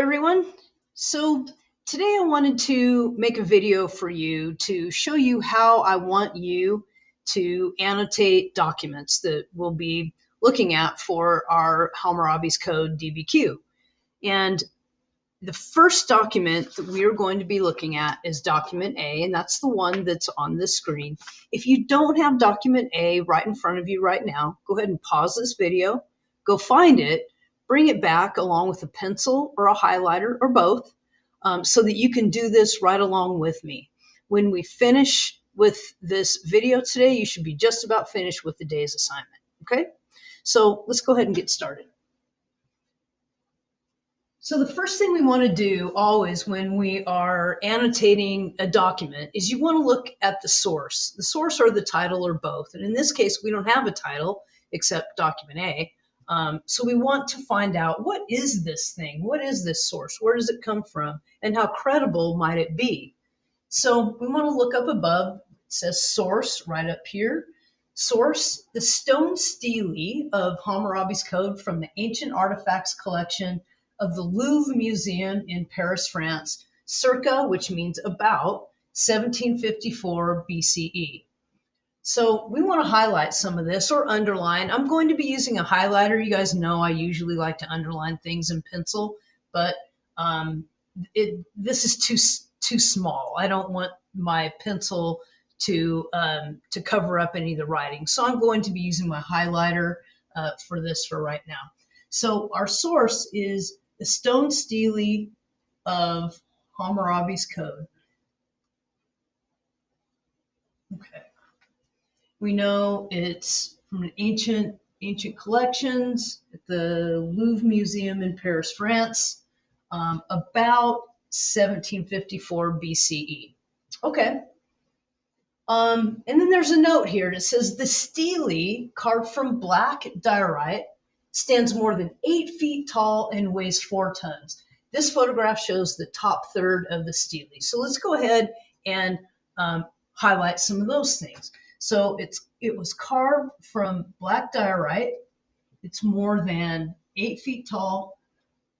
everyone. So today I wanted to make a video for you to show you how I want you to annotate documents that we'll be looking at for our Hammurabi's Code DBQ. And the first document that we are going to be looking at is document A, and that's the one that's on the screen. If you don't have document A right in front of you right now, go ahead and pause this video, go find it, bring it back along with a pencil or a highlighter or both, so that you can do this right along with me. When we finish with this video today, you should be just about finished with the day's assignment, okay? So let's go ahead and get started. So the first thing we want to do always when we are annotating a document is you want to look at the source. The source or the title or both. And in this case, we don't have a title except document A. So we want to find out, what is this thing? What is this source? Where does it come from? And how credible might it be? So we want to look up above. It says source right up here. Source, the stone stele of Hammurabi's Code from the Ancient Artifacts Collection of the Louvre Museum in Paris, France, circa, which means about, 1754 BCE. So we want to highlight some of this or underline. I'm going to be using a highlighter. You guys know I usually like to underline things in pencil, but this is too small. I don't want my pencil to cover up any of the writing. So I'm going to be using my highlighter for this for right now. So our source is the stone stele of Hammurabi's Code. Okay. We know it's from an ancient collections at the Louvre Museum in Paris, France, about 1754 BCE. Okay. And then there's a note here that says the stele, carved from black diorite, stands more than 8 feet tall and weighs 4 tons. This photograph shows the top third of the stele. So let's go ahead and highlight some of those things. So it was carved from black diorite. It's more than 8 feet tall,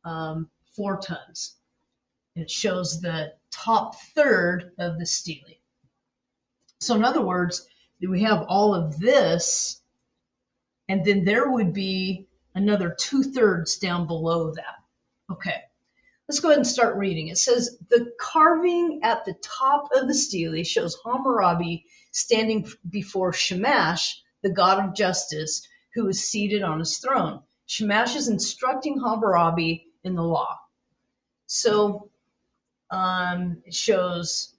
4 tons. It shows the top third of the stele. So in other words, we have all of this, and then there would be another 2/3 down below that. Okay, let's go ahead and start reading. It says, the carving at the top of the stele shows Hammurabi standing before Shamash, the god of justice, who is seated on his throne. Shamash is instructing Hammurabi in the law. So it shows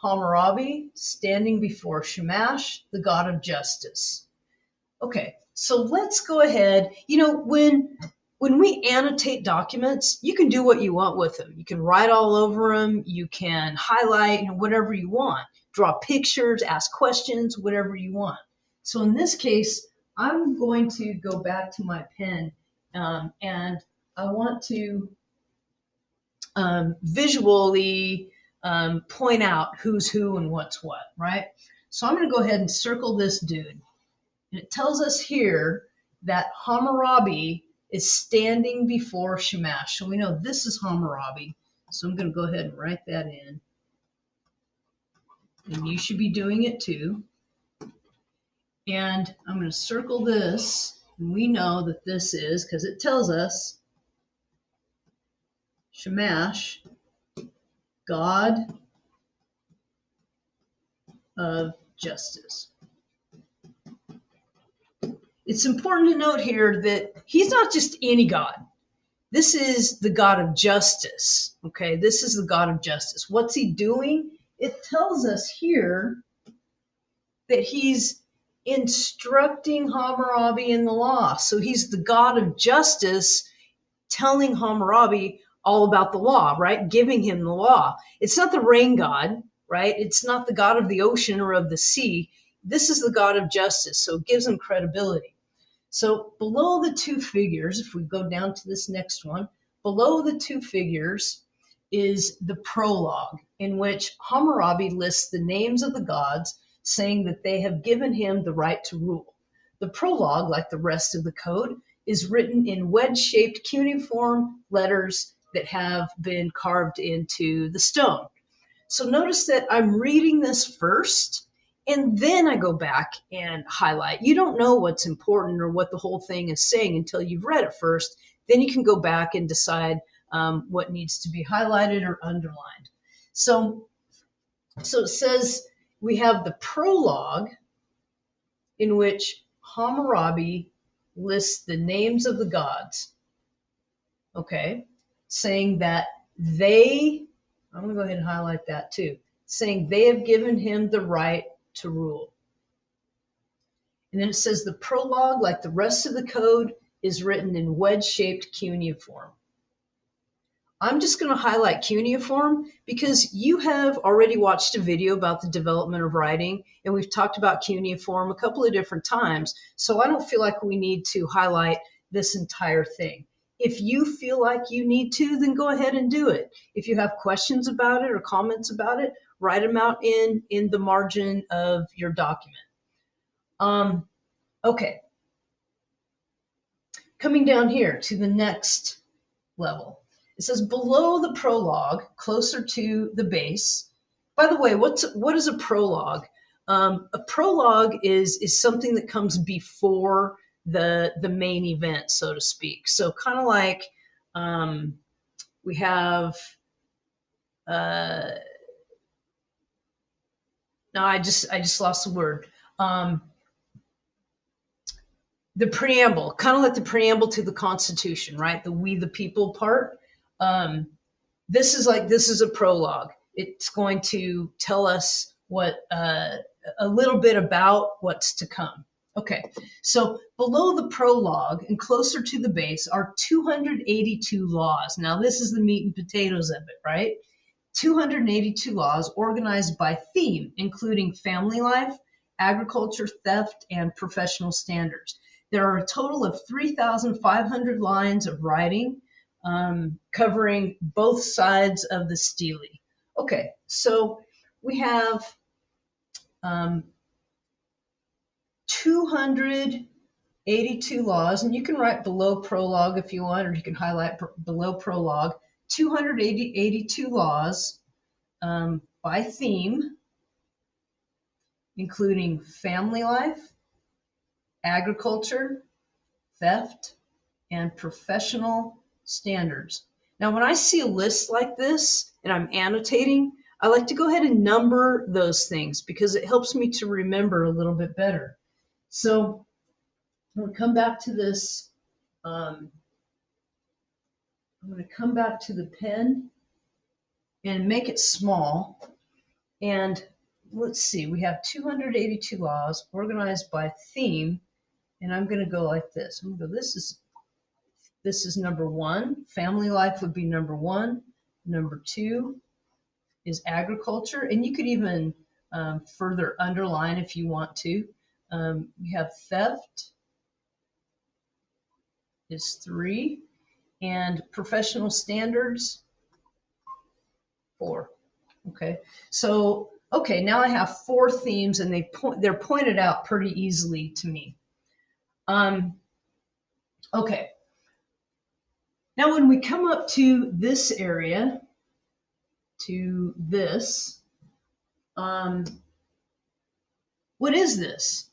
Hammurabi standing before Shamash, the god of justice. Okay, so let's go ahead. You know, when we annotate documents, you can do what you want with them. You can write all over them. You can highlight, whatever you want. Draw pictures, ask questions, whatever you want. So in this case, I'm going to go back to my pen, and I want to visually point out who's who and what's what, right? So I'm going to go ahead and circle this dude. And it tells us here that Hammurabi is standing before Shamash. So we know this is Hammurabi. So I'm going to go ahead and write that in. And you should be doing it too. And I'm going to circle this. And we know that this is, because it tells us, Shamash, god of justice. It's important to note here that he's not just any god. This is the god of justice, okay? This is the god of justice. What's he doing? It tells us here that he's instructing Hammurabi in the law. So he's the god of justice telling Hammurabi all about the law, right? Giving him the law. It's not the rain god, right? It's not the god of the ocean or of the sea. This is the god of justice, so it gives him credibility. So below the 2 figures, if we go down to this next one, below the 2 figures is the prologue, in which Hammurabi lists the names of the gods, saying that they have given him the right to rule. The prologue, like the rest of the code, is written in wedge-shaped cuneiform letters that have been carved into the stone. So notice that I'm reading this first, and then I go back and highlight. You don't know what's important or what the whole thing is saying until you've read it first. Then you can go back and decide what needs to be highlighted or underlined. So it says we have the prologue in which Hammurabi lists the names of the gods, okay, saying that I'm going to go ahead and highlight that too, saying they have given him the right to rule. And then it says the prologue, like the rest of the code, is written in wedge-shaped cuneiform. I'm just going to highlight cuneiform because you have already watched a video about the development of writing, and we've talked about cuneiform a couple of different times, so I don't feel like we need to highlight this entire thing. If you feel like you need to, then go ahead and do it. If you have questions about it or comments about it, write them out in the margin of your document. Okay. Coming down here to the next level. It says below the prologue, closer to the base. By the way, what is a prologue? A prologue is something that comes before the main event, so to speak. So kind of like we have. No, I just lost the word. The preamble, kind of like the preamble to the Constitution, right? The "We the People" part. This is a prologue. It's going to tell us what a little bit about what's to come. Okay, so below the prologue and closer to the base are 282 laws. Now this is the meat and potatoes of it, right? 282 laws organized by theme, including family life, agriculture, theft, and professional standards. There are a total of 3,500 lines of writing, covering both sides of the stele. Okay, so we have 282 laws, and you can write below prologue if you want, or you can highlight below prologue. 282 laws by theme, including family life, agriculture, theft, and professional standards. Now, when I see a list like this and I'm annotating, I like to go ahead and number those things because it helps me to remember a little bit better. So I'm going to come back to this. I'm going to come back to the pen and make it small. And let's see, we have 282 laws organized by theme. And I'm going to go like this. I'm going to go, this is number one. Family life would be number one. Number two is agriculture. And you could even further underline if you want to. We have theft is 3. And professional standards, 4. Okay. So, okay, now I have 4 themes and they're pointed out pretty easily to me. Okay. Now, when we come up to this area, to this, what is this?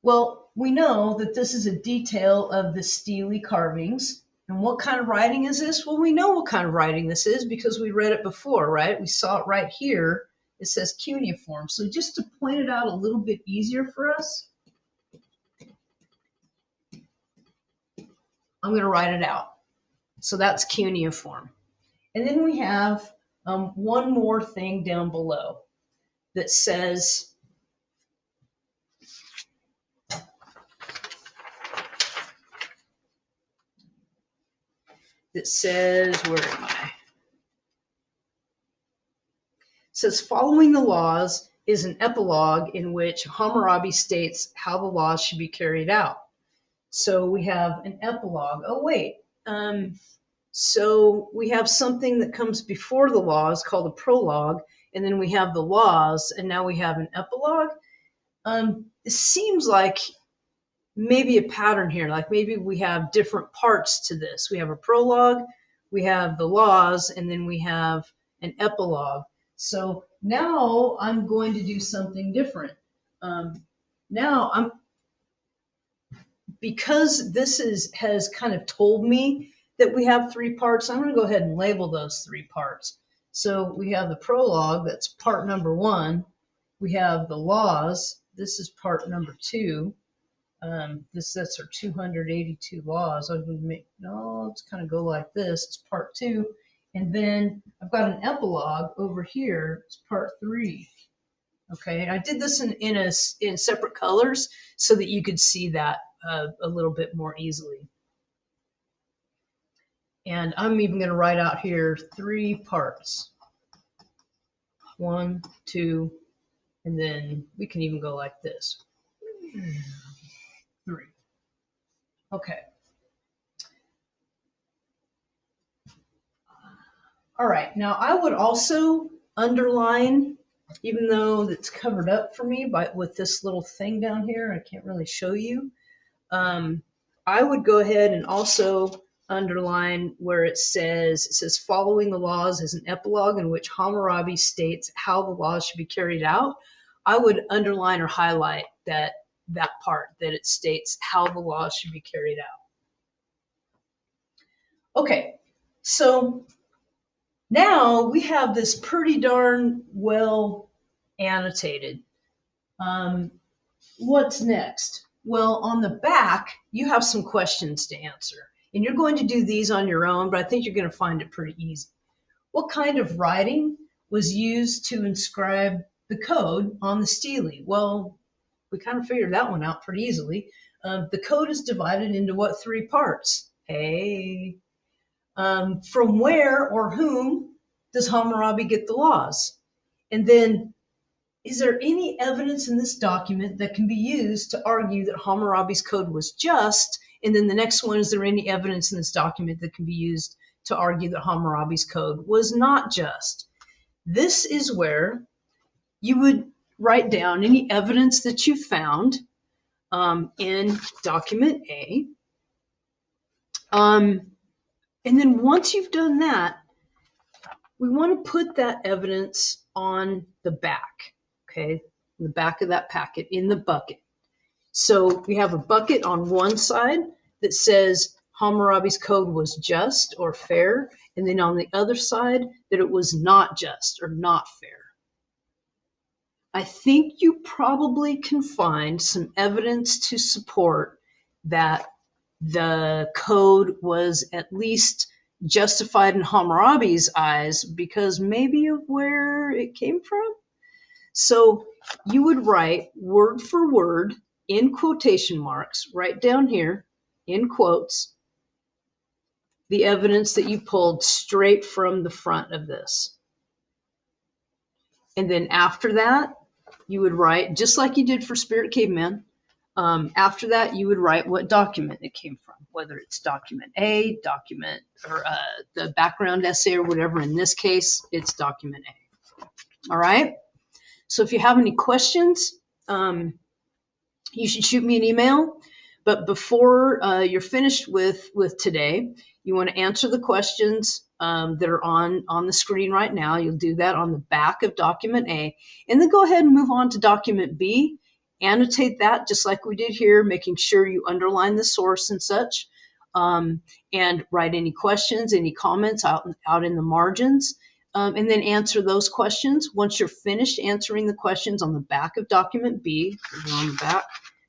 Well, we know that this is a detail of the stele carvings. And what kind of writing is this? Well, we know what kind of writing this is because we read it before, right? We saw it right here. It says cuneiform. So just to point it out a little bit easier for us, I'm going to write it out. So that's cuneiform. And then we have one more thing down below that says where am I? It says, following the laws is an epilogue in which Hammurabi states how the laws should be carried out. So we have an epilogue. Oh, wait. So we have something that comes before the laws called a prologue, and then we have the laws, and now we have an epilogue. It seems like maybe a pattern here, like maybe we have different parts to this. We have a prologue, we have the laws, and then we have an epilogue. So now I'm going to do something different. Now because this has kind of told me that we have 3 parts, I'm going to go ahead and label those 3 parts. So we have the prologue, that's part number 1. We have the laws, this is part number 2. That's our 282 laws. I'm going to let's kind of go like this. It's part 2. And then I've got an epilogue over here. It's part 3. Okay, and I did this in separate colors so that you could see that a little bit more easily. And I'm even going to write out here 3 parts. 1, 2, and then we can even go like this. 3. Okay. All right, now I would also underline, even though it's covered up for me with this little thing down here, I can't really show you. I would go ahead and also underline where it says following the laws is an epilogue in which Hammurabi states how the laws should be carried out. I would underline or highlight that part, that it states how the laws should be carried out. Okay, so now we have this pretty darn well annotated. What's next? Well, on the back, you have some questions to answer. And you're going to do these on your own, but I think you're going to find it pretty easy. What kind of writing was used to inscribe the code on the stele? Well, we kind of figured that one out pretty easily. The code is divided into what 3 parts? Hey. From where or whom does Hammurabi get the laws? And then, is there any evidence in this document that can be used to argue that Hammurabi's code was just? And then the next one, is there any evidence in this document that can be used to argue that Hammurabi's code was not just? This is where you would write down any evidence that you found in document A. And then once you've done that, we want to put that evidence on the back, okay? The back of that packet in the bucket. So we have a bucket on one side that says Hammurabi's code was just or fair, and then on the other side that it was not just or not fair. I think you probably can find some evidence to support that the code was at least justified in Hammurabi's eyes because maybe of where it came from. So you would write word for word in quotation marks, right down here in quotes, the evidence that you pulled straight from the front of this. And then after that, you would write, just like you did for Spirit Caveman, after that, you would write what document it came from, whether it's document A, document, or the background essay or whatever. In this case, it's document A. All right? So if you have any questions, you should shoot me an email. But before you're finished with today, you want to answer the questions that are on the screen right now. You'll do that on the back of document A. And then go ahead and move on to document B. Annotate that just like we did here, making sure you underline the source and such. And write any questions, any comments out in the margins. And then answer those questions. Once you're finished answering the questions on the back of document B, on the back,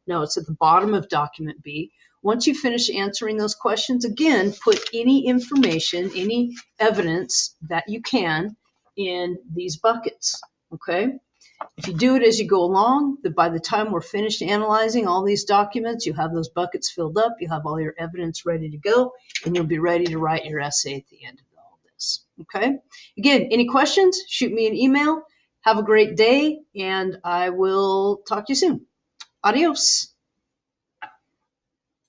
no, it's at the bottom of document B. Once you finish answering those questions, again, put any information, any evidence that you can in these buckets, okay? If you do it as you go along, by the time we're finished analyzing all these documents, you have those buckets filled up, you have all your evidence ready to go, and you'll be ready to write your essay at the end of all this, okay? Again, any questions, shoot me an email. Have a great day, and I will talk to you soon. Adios.